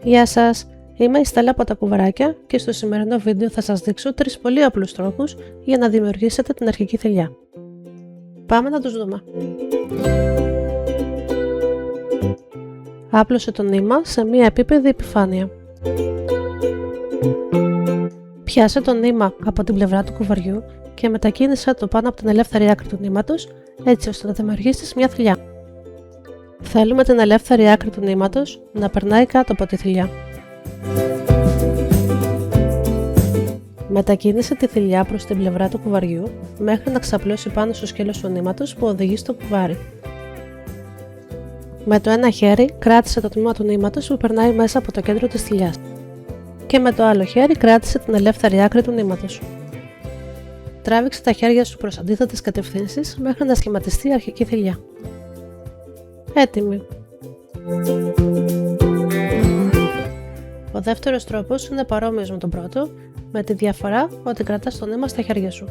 Γεια σας, είμαι η Στέλλα από τα κουβαράκια και στο σημερινό βίντεο θα σας δείξω 3 πολύ απλούς τρόπους για να δημιουργήσετε την αρχική θηλιά. Πάμε να τους δούμε. Άπλωσε το νήμα σε μία επίπεδη επιφάνεια. Πιάσε το νήμα από την πλευρά του κουβαριού και μετακίνησε το πάνω από την ελεύθερη άκρη του νήματος, έτσι ώστε να δημιουργήσεις μια θηλιά. Θέλουμε την ελεύθερη άκρη του νήματος να περνάει κάτω από τη θηλιά. Μετακίνησε τη θηλιά προς την πλευρά του κουβαριού μέχρι να ξαπλώσει πάνω στο σκέλος του νήματος που οδηγεί στο κουβάρι. Με το ένα χέρι κράτησε το τμήμα του νήματος που περνάει μέσα από το κέντρο της θηλιάς και με το άλλο χέρι κράτησε την ελεύθερη άκρη του νήματος. Τράβηξε τα χέρια σου προς αντίθετες κατευθύνσεις μέχρι να σχηματιστεί η αρχική θηλιά. Έτοιμη! Ο δεύτερος τρόπος είναι παρόμοιος με τον πρώτο, με τη διαφορά ότι κρατάς το νήμα στα χέρια σου.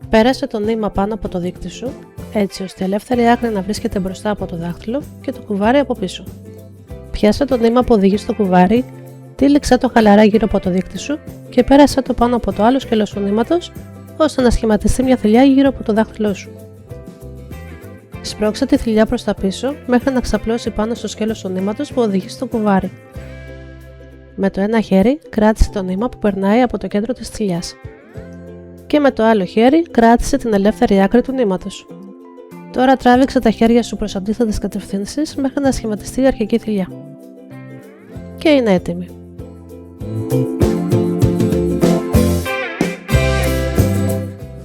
Πέρασε το νήμα πάνω από το δείκτη σου, έτσι ώστε η ελεύθερη άκρη να βρίσκεται μπροστά από το δάχτυλο και το κουβάρι από πίσω. Πιάσε το νήμα που οδηγεί στο κουβάρι, τύλιξε το χαλαρά γύρω από το δείκτη σου και πέρασε το πάνω από το άλλο σκέλος του νήματος, ώστε να σχηματιστεί μια θηλιά γύρω από το δάχτυλό σου. Σπρώξε τη θηλιά προς τα πίσω μέχρι να ξαπλώσει πάνω στο σκέλος του νήματος που οδηγεί στο κουβάρι. Με το ένα χέρι κράτησε το νήμα που περνάει από το κέντρο της θηλιάς και με το άλλο χέρι κράτησε την ελεύθερη άκρη του νήματος. Τώρα τράβηξε τα χέρια σου προς αντίθετες κατευθύνσεις μέχρι να σχηματιστεί η αρχική θηλιά. Και είναι έτοιμη.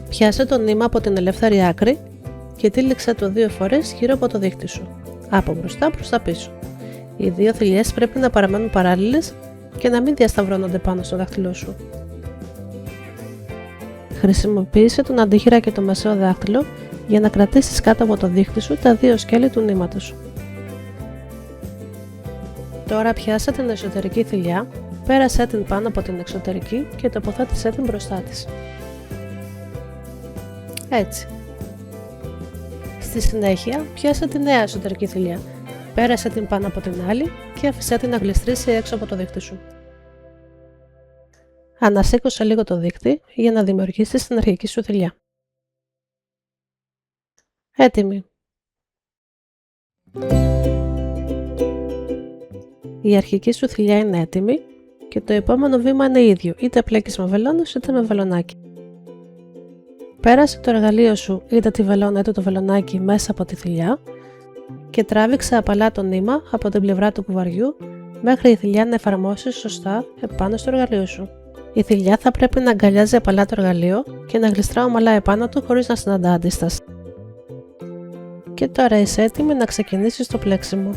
Πιάσε το νήμα από την ελεύθερη άκρη και τύλιξε το 2 φορές γύρω από το δείκτη σου, από μπροστά προς τα πίσω. Οι δύο θηλιές πρέπει να παραμένουν παράλληλες και να μην διασταυρώνονται πάνω στο δάχτυλό σου. Χρησιμοποίησε τον αντίχειρα και το μεσαίο δάχτυλο για να κρατήσεις κάτω από το δείκτη σου τα 2 σκέλη του νήματος. Τώρα πιάσε την εσωτερική θηλιά, πέρασέ την πάνω από την εξωτερική και τοποθέτησέ την μπροστά της. Έτσι. Στη συνέχεια, πιάσε τη νέα εσωτερική θηλιά, πέρασε την πάνω από την άλλη και άφησέ την να γλιστρήσει έξω από το δείκτη σου. Ανασήκωσε λίγο το δείκτη για να δημιουργήσεις την αρχική σου θηλιά. Έτοιμη! Η αρχική σου θηλιά είναι έτοιμη και το επόμενο βήμα είναι ίδιο, είτε πλέκεις με βελόνες είτε με βελονάκι. Πέρασε το εργαλείο σου, είτε τη βελόνα είτε το βελονάκι, μέσα από τη θηλιά και τράβηξε απαλά το νήμα από την πλευρά του κουβαριού μέχρι η θηλιά να εφαρμόσει σωστά επάνω στο εργαλείο σου. Η θηλιά θα πρέπει να αγκαλιάζει απαλά το εργαλείο και να γλιστρά ομαλά επάνω του χωρίς να συναντά αντίσταση. Και τώρα είσαι έτοιμη να ξεκινήσεις το πλέξιμο.